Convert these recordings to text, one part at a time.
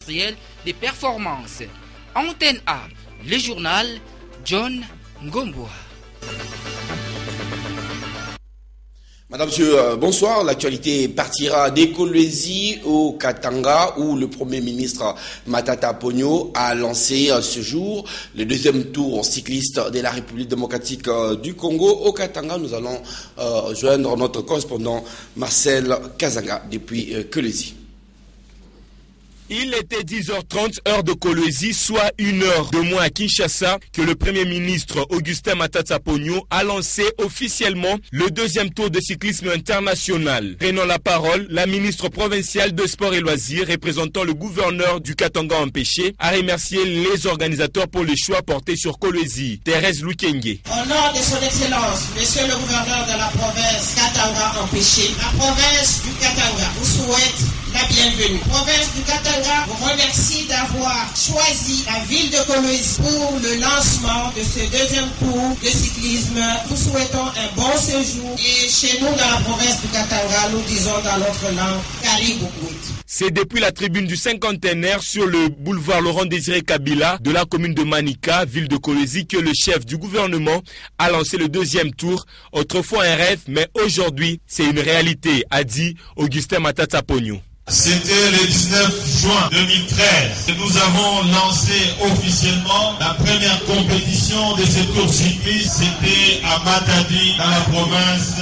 trimestriel des performances. Antenne A, le journal John Ngomboa. Madame, monsieur, bonsoir. L'actualité partira des Kolwezi au Katanga où le Premier ministre Matata Ponyo a lancé ce jour le deuxième tour cycliste de la République démocratique du Congo. Au Katanga, nous allons joindre notre correspondant Marcel Kazanga depuis Kolwezi. Il était 10h30 heure de Kolwezi, soit 1 heure de moins à Kinshasa, que le Premier ministre Augustin Matata Ponyo a lancé officiellement le deuxième tour de cyclisme international. Prenant la parole, la ministre provinciale de Sport et Loisirs, représentant le gouverneur du Katanga empêché, a remercié les organisateurs pour le choix porté sur Kolwezi. Thérèse Lukenge. Au nom de son Excellence, Monsieur le gouverneur de la province Katanga empêché, la province du Katanga vous souhaite la bienvenue. La province du Katanga vous remercie d'avoir choisi la ville de Kolwezi pour le lancement de ce deuxième tour de cyclisme. Nous souhaitons un bon séjour et chez nous dans la province du Katanga, nous disons dans notre langue Caribou. C'est depuis la tribune du cinquantenaire sur le boulevard Laurent-Désiré Kabila de la commune de Manika, ville de Kolwezi, que le chef du gouvernement a lancé le deuxième tour. Autrefois un rêve, mais aujourd'hui c'est une réalité, a dit Augustin Matata Ponyo. C'était le 19 juin 2013 que nous avons lancé officiellement la première compétition de ce tour cycliste. C'était à Matadi, dans la province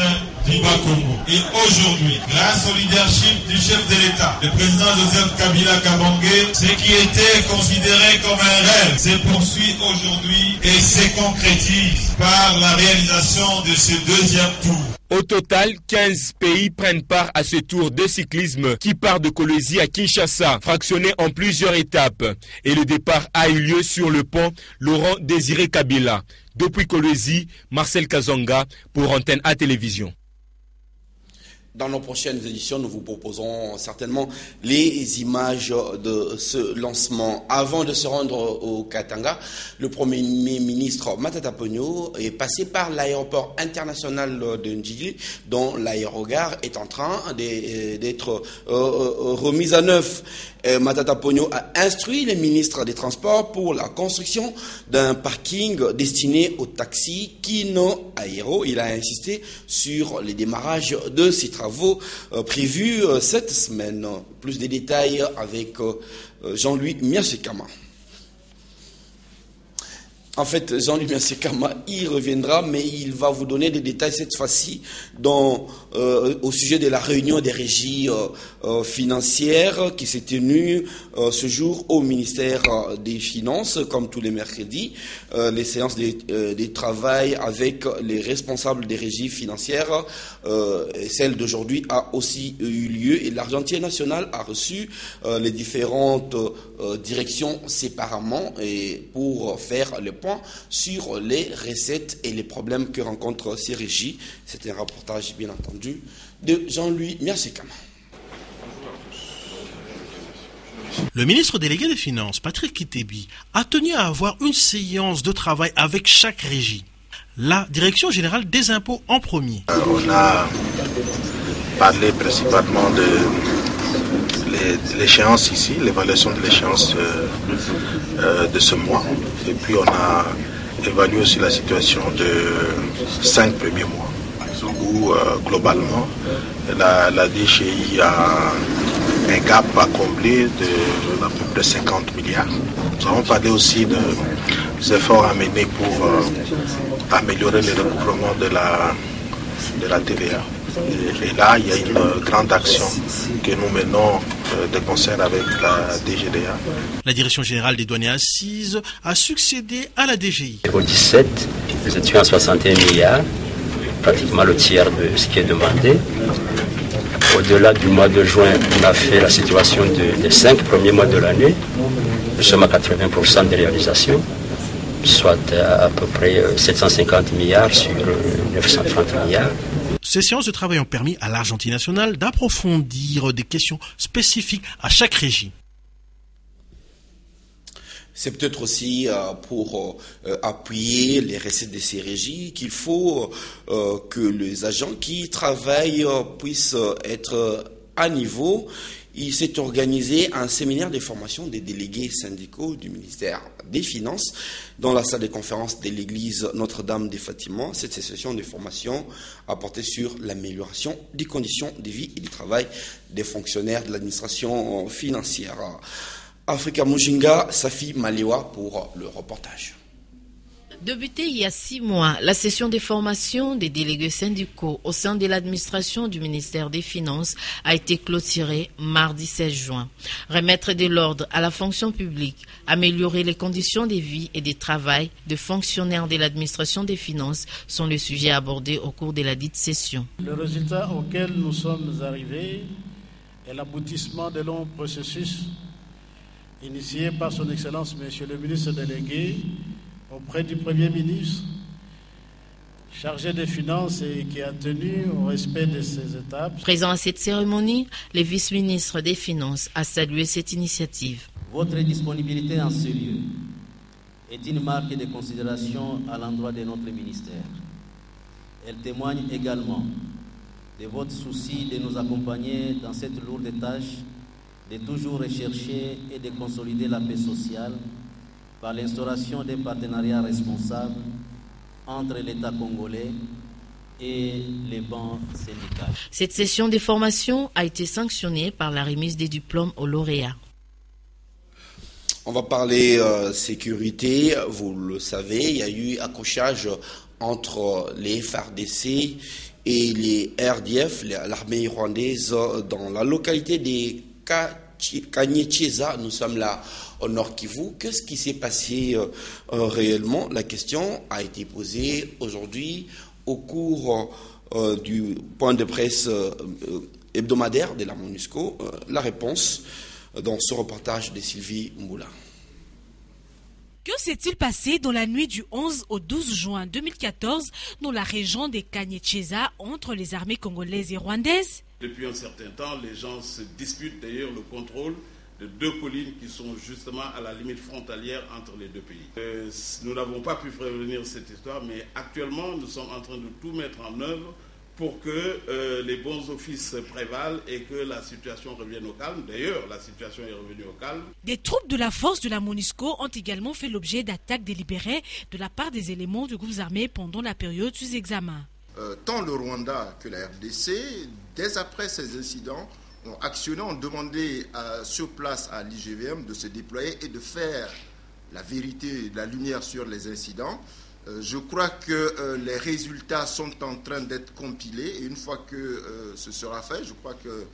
du Bas-Congo. Et aujourd'hui, grâce au leadership du chef de l'État, le président Joseph Kabila Kabangé, ce qui était considéré comme un rêve se poursuit aujourd'hui et se concrétise par la réalisation de ce deuxième tour. Au total, 15 pays prennent part à ce tour de cyclisme qui part de Kolwezi à Kinshasa, fractionné en plusieurs étapes. Et le départ a eu lieu sur le pont Laurent-Désiré Kabila. Depuis Kolwezi, Marcel Kazanga pour Antenne A Télévision. Dans nos prochaines éditions, nous vous proposons certainement les images de ce lancement. Avant de se rendre au Katanga, le Premier ministre Matata Ponyo est passé par l'aéroport international de Ndjili, dont l'aérogare est en train d'être remise à neuf. Matata Ponyo a instruit les ministres des Transports pour la construction d'un parking destiné aux taxis Kino Aero. Il a insisté sur les démarrages de ces travaux prévus cette semaine. Plus de détails avec Jean-Louis Miasekama. En fait, Jean-Louis Miasekama y reviendra, mais il va vous donner des détails cette fois-ci au sujet de la réunion des régies financières qui s'est tenue ce jour au ministère des Finances, comme tous les mercredis. Les séances de travail avec les responsables des régies financières, celle d'aujourd'hui a aussi eu lieu et l'Argentier national a reçu les différentes directions séparément et pour faire le point sur les recettes et les problèmes que rencontrent ces régies. C'est un reportage, bien entendu, de Jean-Louis Miasekama. Le ministre délégué des Finances, Patrick Kitebi, a tenu à avoir une séance de travail avec chaque régie. La Direction générale des impôts en premier. On a parlé principalement de l'échéance ici, l'évaluation de l'échéance de ce mois. Et puis on a évalué aussi la situation de 5 premiers mois, où globalement la DGI a un gap à combler de à peu près 50 milliards. Nous avons parlé aussi des efforts à mener pour améliorer le recouvrement de la TVA. Et là, il y a une grande action que nous menons de concert avec la DGDA. La Direction générale des douanes et assises a succédé à la DGI. Au 17, nous étions à 61 milliards, pratiquement le tiers de ce qui est demandé. Au-delà du mois de juin, on a fait la situation des 5 premiers mois de l'année. Nous sommes à 80% de réalisation, soit à peu près 750 milliards sur 930 milliards. Ces séances de travail ont permis à l'Argentine nationale d'approfondir des questions spécifiques à chaque régie. C'est peut-être aussi pour appuyer les recettes de ces régies qu'il faut que les agents qui travaillent puissent être à niveau il s'est organisé un séminaire de formation des délégués syndicaux du ministère des Finances dans la salle de conférence de l'église Notre-Dame des Fatima. Cette session de formation a porté sur l'amélioration des conditions de vie et du travail des fonctionnaires de l'administration financière. Africa Mujinga, Safi Malewa pour le reportage. Débutée il y a 6 mois, la session de formation des délégués syndicaux au sein de l'administration du ministère des Finances a été clôturée mardi 16 juin. Remettre de l'ordre à la fonction publique, améliorer les conditions de vie et de travail des fonctionnaires de l'administration des Finances sont les sujets abordés au cours de la dite session. Le résultat auquel nous sommes arrivés est l'aboutissement de longs processus initiés par son Excellence, Monsieur le ministre délégué, auprès du Premier ministre, chargé des Finances et qui a tenu au respect de ces étapes. Présent à cette cérémonie, le vice-ministre des Finances a salué cette initiative. Votre disponibilité en ce lieu est une marque de considération à l'endroit de notre ministère. Elle témoigne également de votre souci de nous accompagner dans cette lourde tâche, de toujours rechercher et de consolider la paix sociale par l'instauration d'un partenariat responsable entre l'État congolais et les banques syndicales. Cette session de formation a été sanctionnée par la remise des diplômes aux lauréats. On va parler sécurité. Vous le savez, il y a eu accrochage entre les FARDC et les RDF, l'armée rwandaise, dans la localité des Kanyecheza. Nous sommes là au Nord Kivu. Qu'est-ce qui s'est passé réellement? La question a été posée aujourd'hui au cours du point de presse hebdomadaire de la MONUSCO. La réponse dans ce reportage de Sylvie Mboula. Que s'est-il passé dans la nuit du 11 au 12 juin 2014 dans la région des Kanyecheza entre les armées congolaises et rwandaises? Depuis un certain temps, les gens se disputent d'ailleurs le contrôle de 2 collines qui sont justement à la limite frontalière entre les 2 pays. Nous n'avons pas pu prévenir cette histoire, mais actuellement nous sommes en train de tout mettre en œuvre pour que les bons offices prévalent et que la situation revienne au calme. D'ailleurs, la situation est revenue au calme. Des troupes de la force de la MONUSCO ont également fait l'objet d'attaques délibérées de la part des éléments du groupe armé pendant la période sous examen. Tant le Rwanda que la RDC, dès après ces incidents, ont actionné, ont demandé sur place à l'IGVM de se déployer et de faire la vérité, la lumière sur les incidents. Je crois que les résultats sont en train d'être compilés et une fois que ce sera fait, je crois que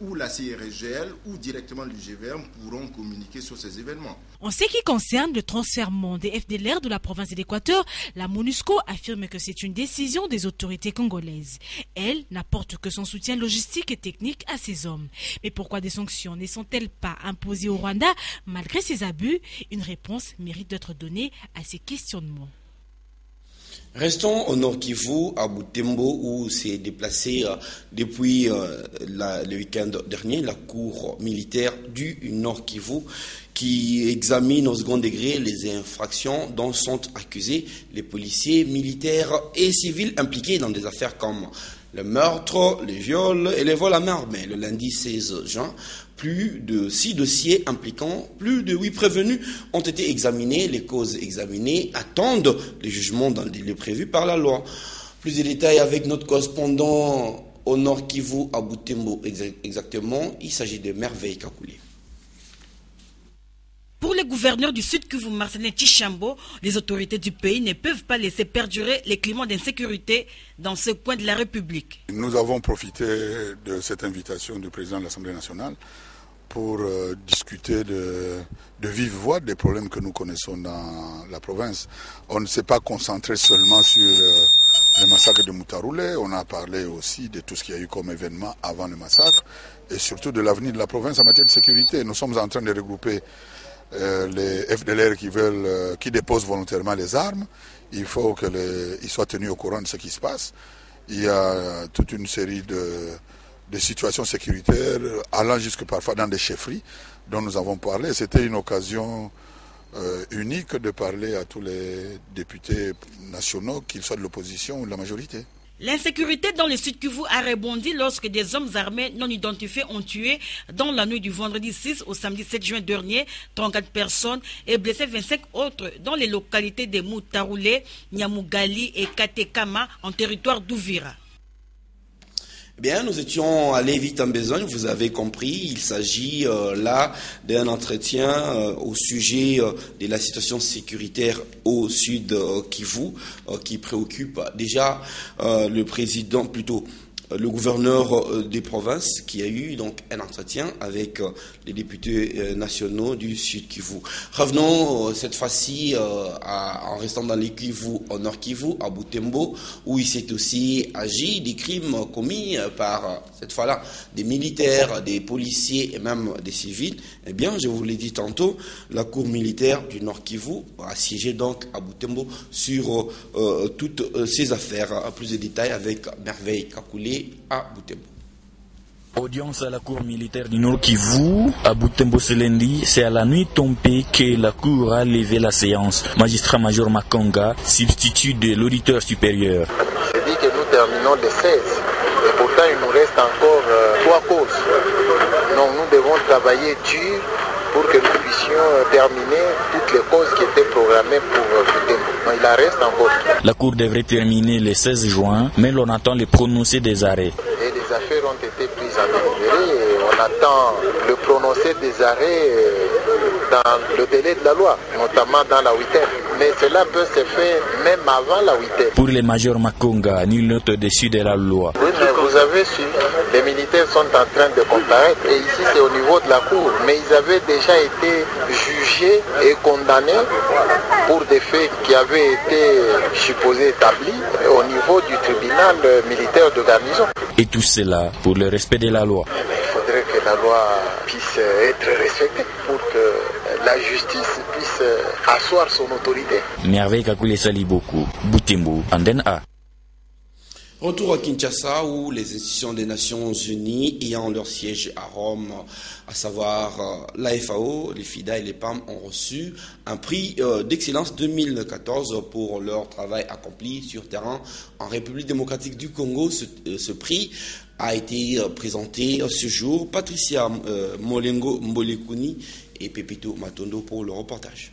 ou la CIRGL ou directement l'IGVM pourront communiquer sur ces événements. En ce qui concerne le transfèrement des FDLR de la province de l'Équateur, la MONUSCO affirme que c'est une décision des autorités congolaises. Elle n'apporte que son soutien logistique et technique à ces hommes. Mais pourquoi des sanctions ne sont-elles pas imposées au Rwanda malgré ces abus? Une réponse mérite d'être donnée à ces questionnements. Restons au Nord Kivu, à Butembo, où s'est déplacé depuis le week-end dernier la cour militaire du Nord Kivu qui examine au second degré les infractions dont sont accusés les policiers, militaires et civils impliqués dans des affaires comme le meurtre, les viols et les vols à main armée. Le lundi 16 juin, plus de 6 dossiers impliquant plus de 8 prévenus ont été examinés. Les causes examinées attendent les jugements dans le délai prévu par la loi. Plus de détails avec notre correspondant au Nord Kivu, à Butembo exactement. Il s'agit de Merveille Kakoulé. Pour le gouverneur du Sud Kivu, Marcelin Tchishambo, les autorités du pays ne peuvent pas laisser perdurer les climats d'insécurité dans ce coin de la République. Nous avons profité de cette invitation du président de l'Assemblée nationale pour discuter de vive voix des problèmes que nous connaissons dans la province. On ne s'est pas concentré seulement sur le massacre de Moutaroulé, on a parlé aussi de tout ce qu'il y a eu comme événement avant le massacre et surtout de l'avenir de la province en matière de sécurité. Nous sommes en train de regrouper les FDLR qui déposent volontairement les armes. Il faut qu'ils soient tenus au courant de ce qui se passe. Il y a toute une série de situations sécuritaires allant jusque parfois dans des chefferies dont nous avons parlé. C'était une occasion unique de parler à tous les députés nationaux, qu'ils soient de l'opposition ou de la majorité. L'insécurité dans le Sud Kivu a rebondi lorsque des hommes armés non identifiés ont tué dans la nuit du vendredi 6 au samedi 7 juin dernier 34 personnes et blessé 25 autres dans les localités de Moutaroulé, Nyamugali et Katekama en territoire d'Ouvira. Bien, nous étions allés vite en besogne, vous avez compris, il s'agit là d'un entretien au sujet de la situation sécuritaire au sud Kivu, qui préoccupe déjà le président, plutôt le gouverneur des provinces, qui a eu donc un entretien avec les députés nationaux du Sud Kivu. Revenons cette fois-ci en restant dans les Kivu, au Nord Kivu, à Butembo, où il s'est aussi agi des crimes commis par, cette fois-là, des militaires, des policiers et même des civils. Eh bien, je vous l'ai dit tantôt, la cour militaire du Nord Kivu a siégé donc à Butembo sur toutes ces affaires. Plus de détails avec Merveille Kakoulé à Butembo. Audience à la cour militaire du Nord Kivu, à Butembo ce lundi, c'est à la nuit tombée que la cour a levé la séance. Magistrat-major Makonga, substitut de l'auditeur supérieur. Je dis que nous terminons les 16, et pourtant il nous reste encore 3 causes. Donc nous devons travailler dur pour que nous puissions terminer toutes les causes qui étaient programmées pour Butembo. Il en reste encore. La cour devrait terminer le 16 juin, mais l'on attend le prononcé des arrêts. Et les affaires ont été prises en délibéré et on attend le prononcé des arrêts dans le délai de la loi, notamment dans la 8e. Mais cela peut se faire même avant la 8e. Pour le major Makonga, nul n'est au-dessus de la loi. Oui, mais vous avez su, les militaires sont en train de comparaître et ici c'est au niveau de la cour. Mais ils avaient déjà été jugés et condamnés pour des faits qui avaient été supposés établis au niveau du tribunal militaire de garnison. Et tout cela pour le respect de la loi. Il faudrait que la loi puisse être respectée pour que la justice puisse asseoir son autorité. Merveille Kakoulé Saliboku, Butembo, Anden A. Retour à Kinshasa où les institutions des Nations Unies ayant leur siège à Rome, à savoir la FAO, les FIDA et les PAM, ont reçu un prix d'excellence 2014 pour leur travail accompli sur terrain en République démocratique du Congo. Ce prix a été présenté ce jour. Patricia Molengo Mbolekuni et Pepito Matondo pour le reportage.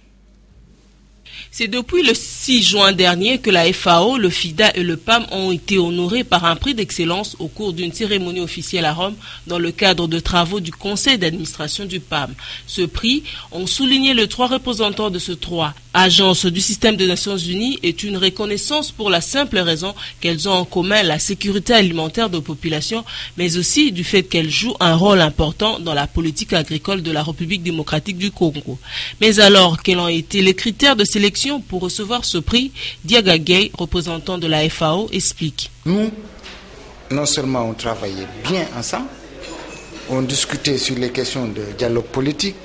C'est depuis le 6 juin dernier que la FAO, le FIDA et le PAM ont été honorés par un prix d'excellence au cours d'une cérémonie officielle à Rome dans le cadre de travaux du conseil d'administration du PAM. Ce prix, ont souligné les 3 représentants de ces 3 agences du système des Nations Unies, est une reconnaissance pour la simple raison qu'elles ont en commun la sécurité alimentaire de la population, mais aussi du fait qu'elles jouent un rôle important dans la politique agricole de la République démocratique du Congo. Mais alors, quels ont été les critères de sélection pour recevoir ce prix? Diaga Gay, représentant de la FAO, explique. Nous, non seulement on travaillait bien ensemble, on discutait sur les questions de dialogue politique,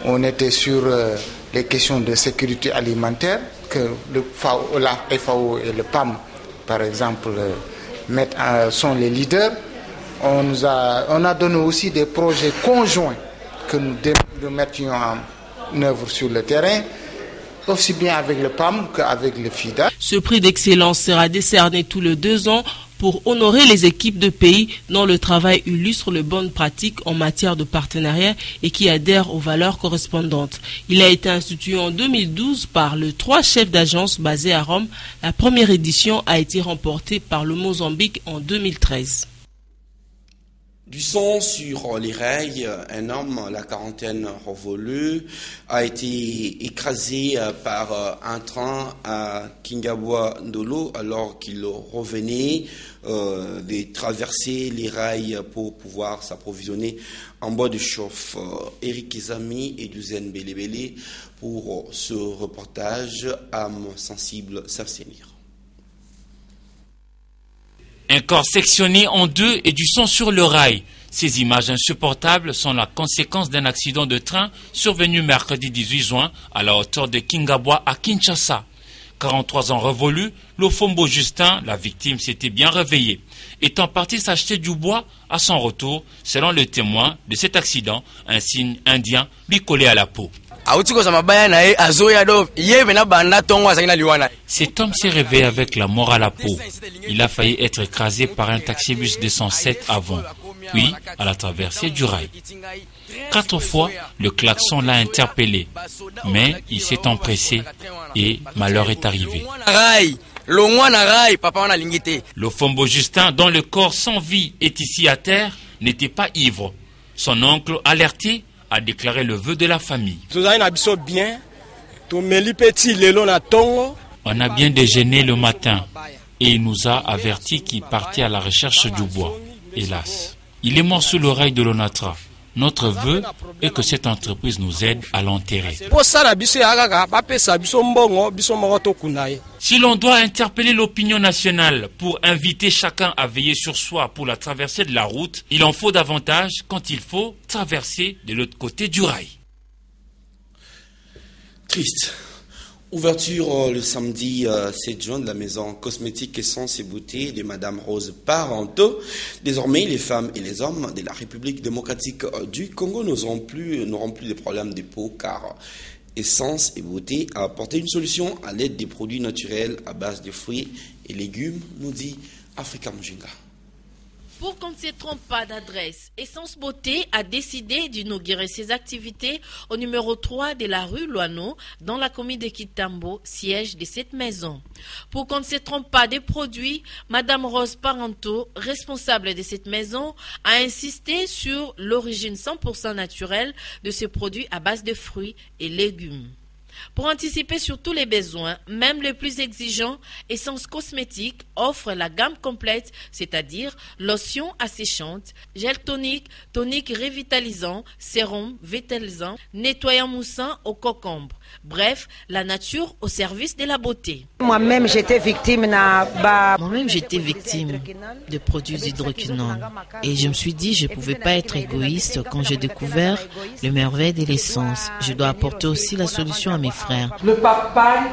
on était sur les questions de sécurité alimentaire, que la FAO et le PAM, par exemple, sont les leaders. On a donné aussi des projets conjoints que nous mettions en œuvre sur le terrain, aussi bien avec le PAM qu'avec le FIDA. Ce prix d'excellence sera décerné tous les 2 ans pour honorer les équipes de pays dont le travail illustre les bonnes pratiques en matière de partenariat et qui adhèrent aux valeurs correspondantes. Il a été institué en 2012 par les 3 chefs d'agence basés à Rome. La première édition a été remportée par le Mozambique en 2013. Du sang sur les rails, un homme, la quarantaine révolue, a été écrasé par un train à Kingabwa Ndolo alors qu'il revenait de traverser les rails pour pouvoir s'approvisionner en bois de chauffe. Eric Izami et Duzen Belebele pour ce reportage, âme sensible s'abstenir. Un corps sectionné en 2 et du sang sur le rail. Ces images insupportables sont la conséquence d'un accident de train survenu mercredi 18 juin à la hauteur de Kingabwa à Kinshasa. 43 ans révolus, Lofombo Justin, la victime, s'était bien réveillé. Étant parti s'acheter du bois, à son retour, selon le témoin de cet accident, un signe indien lui collait à la peau. Cet homme s'est réveillé avec la mort à la peau. Il a failli être écrasé par un taxibus 207 avant, puis à la traversée du rail. 4 fois, le klaxon l'a interpellé, mais il s'est empressé et malheur est arrivé. Le Fombo Justin, dont le corps sans vie est ici à terre, n'était pas ivre. Son oncle, alerté, a déclaré le vœu de la famille. On a bien déjeuné le matin et il nous a averti qu'il partait à la recherche du bois. Hélas, il est mort sous l'oreille de l'Onatra. Notre vœu est que cette entreprise nous aide à l'enterrer. Si l'on doit interpeller l'opinion nationale pour inviter chacun à veiller sur soi pour la traversée de la route, il en faut davantage quand il faut traverser de l'autre côté du rail. Triste. Ouverture le samedi 7 juin de la maison cosmétique Essence et Beauté de Madame Rose Parenteau. Désormais, les femmes et les hommes de la République démocratique du Congo n'auront plus de problèmes de peau car Essence et Beauté a apporté une solution à l'aide des produits naturels à base de fruits et légumes, nous dit Africa Mujinga. Pour qu'on ne se trompe pas d'adresse, Essence Beauté a décidé d'inaugurer ses activités au numéro 3 de la rue Loano, dans la commune de Kitambo, siège de cette maison. Pour qu'on ne se trompe pas des produits, Madame Rose Parenteau, responsable de cette maison, a insisté sur l'origine 100% naturelle de ces produits à base de fruits et légumes. Pour anticiper sur tous les besoins, même les plus exigeants, Essence Cosmétique offre la gamme complète, c'est-à-dire lotion asséchante, gel tonique, tonique revitalisant, sérum vitalisant, nettoyant moussant au concombre. Bref, la nature au service de la beauté. Moi-même, j'étais victime de produits hydroquinone. Et je me suis dit, je ne pouvais pas être égoïste quand j'ai découvert le merveille de l'essence. Je dois apporter aussi la solution à mes frères. Le papaye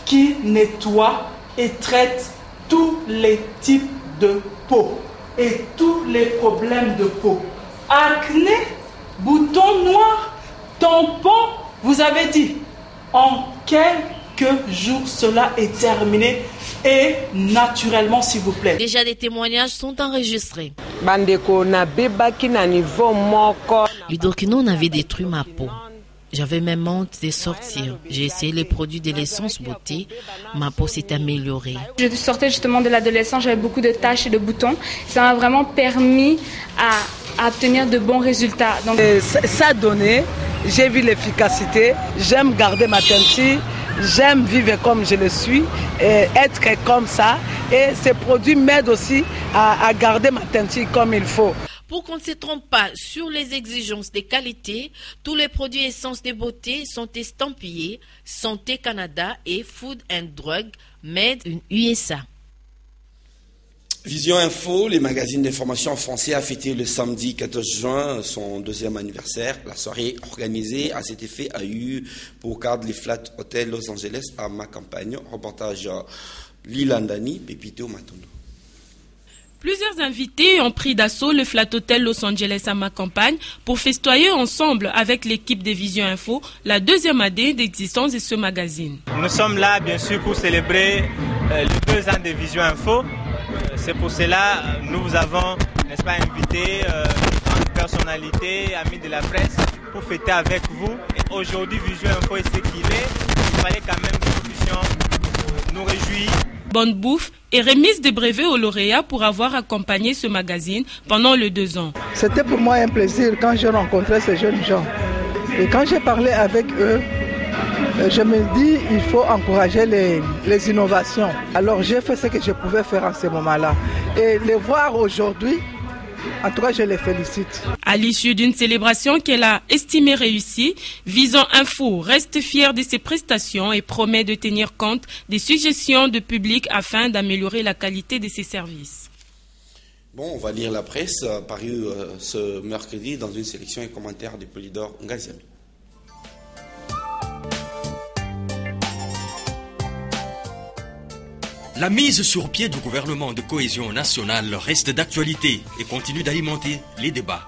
qui nettoie et traite tous les types de peau et tous les problèmes de peau. Acné, boutons noirs, tampons, vous avez dit. En quelques jours, cela est terminé et naturellement, s'il vous plaît. Déjà, des témoignages sont enregistrés. L'hydroquinone avait détruit ma peau. J'avais même honte de sortir. J'ai essayé les produits de l'essence beauté. Ma peau s'est améliorée. Je sortais justement de l'adolescence, j'avais beaucoup de taches et de boutons. Ça m'a vraiment permis à obtenir de bons résultats. Donc... Ça a donné, j'ai vu l'efficacité, j'aime garder ma teinture, j'aime vivre comme je le suis, être comme ça. Et ces produits m'aident aussi à garder ma teinture comme il faut. Pour qu'on ne se trompe pas sur les exigences de qualité, tous les produits Essence de Beauté sont estampillés Santé Canada et Food and Drug Made in USA. Vision Info, les magazines d'information en français, a fêté le samedi 14 juin son 2e anniversaire. La soirée organisée à cet effet a eu pour cadre les Flat Hotel Los Angeles à ma campagne. Reportage Lilandani, Pepito Matondo. Plusieurs invités ont pris d'assaut le Flat Hotel Los Angeles à ma campagne pour festoyer ensemble avec l'équipe de Vision Info la 2e année d'existence de ce magazine. Nous sommes là bien sûr pour célébrer les 2 ans de Vision Info. C'est pour cela que nous vous avons, n'est-ce pas, invité grandes personnalités, amis de la presse, pour fêter avec vous. Et aujourd'hui, Vision Info est ce qu'il est. Il fallait quand même que nous puissions nous réjouir. Bonne bouffe et remise de brevets aux lauréats pour avoir accompagné ce magazine pendant les 2 ans. C'était pour moi un plaisir quand j'ai rencontré ces jeunes gens. Et quand j'ai parlé avec eux, je me dis il faut encourager les innovations. Alors j'ai fait ce que je pouvais faire en ce moment-là. Et les voir aujourd'hui, en tout cas, je les félicite. À l'issue d'une célébration qu'elle a estimée réussie, Vision Info reste fière de ses prestations et promet de tenir compte des suggestions du public afin d'améliorer la qualité de ses services. Bon, on va lire la presse parue ce mercredi dans une sélection et commentaires de Polydor Ngaziami. La mise sur pied du gouvernement de cohésion nationale reste d'actualité et continue d'alimenter les débats.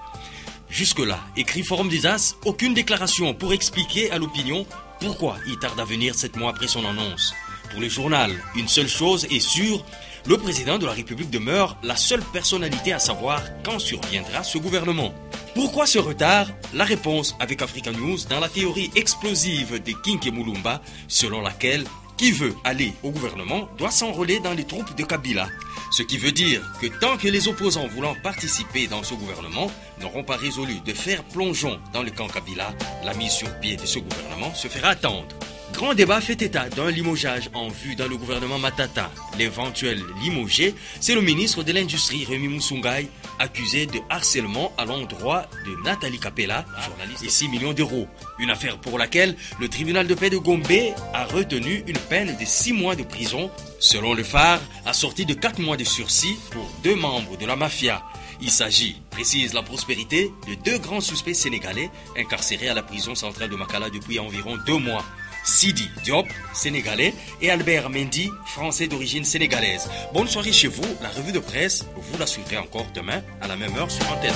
Jusque-là, écrit Forum des As, aucune déclaration pour expliquer à l'opinion pourquoi il tarde à venir 7 mois après son annonce. Pour le journal, une seule chose est sûre, le président de la République demeure la seule personnalité à savoir quand surviendra ce gouvernement. Pourquoi ce retard? La réponse avec Africa News dans la théorie explosive de Kinké Moulumba, selon laquelle qui veut aller au gouvernement doit s'enrôler dans les troupes de Kabila. Ce qui veut dire que tant que les opposants voulant participer dans ce gouvernement n'auront pas résolu de faire plongeon dans le camp Kabila, la mise sur pied de ce gouvernement se fera attendre. Grand débat fait état d'un limogeage en vue dans le gouvernement Matata. L'éventuel limogé, c'est le ministre de l'Industrie, Rémi Moussoungaï, accusé de harcèlement à l'endroit de Nathalie Capella, journaliste, et 6 millions d'euros. Une affaire pour laquelle le tribunal de paix de Gombe a retenu une peine de 6 mois de prison, selon le phare, assorti de 4 mois de sursis pour 2 membres de la mafia. Il s'agit, précise la Prospérité, de 2 grands suspects sénégalais incarcérés à la prison centrale de Makala depuis environ 2 mois. Sidi Diop, sénégalais, et Albert Mendy, français d'origine sénégalaise. Bonne soirée chez vous, la revue de presse, vous la suivrez encore demain à la même heure sur Antenne.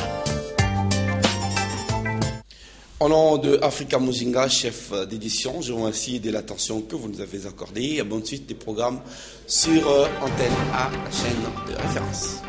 Au nom de Africa Muzinga, chef d'édition, je vous remercie de l'attention que vous nous avez accordée et bonne suite des programmes sur Antenne A, la chaîne de référence.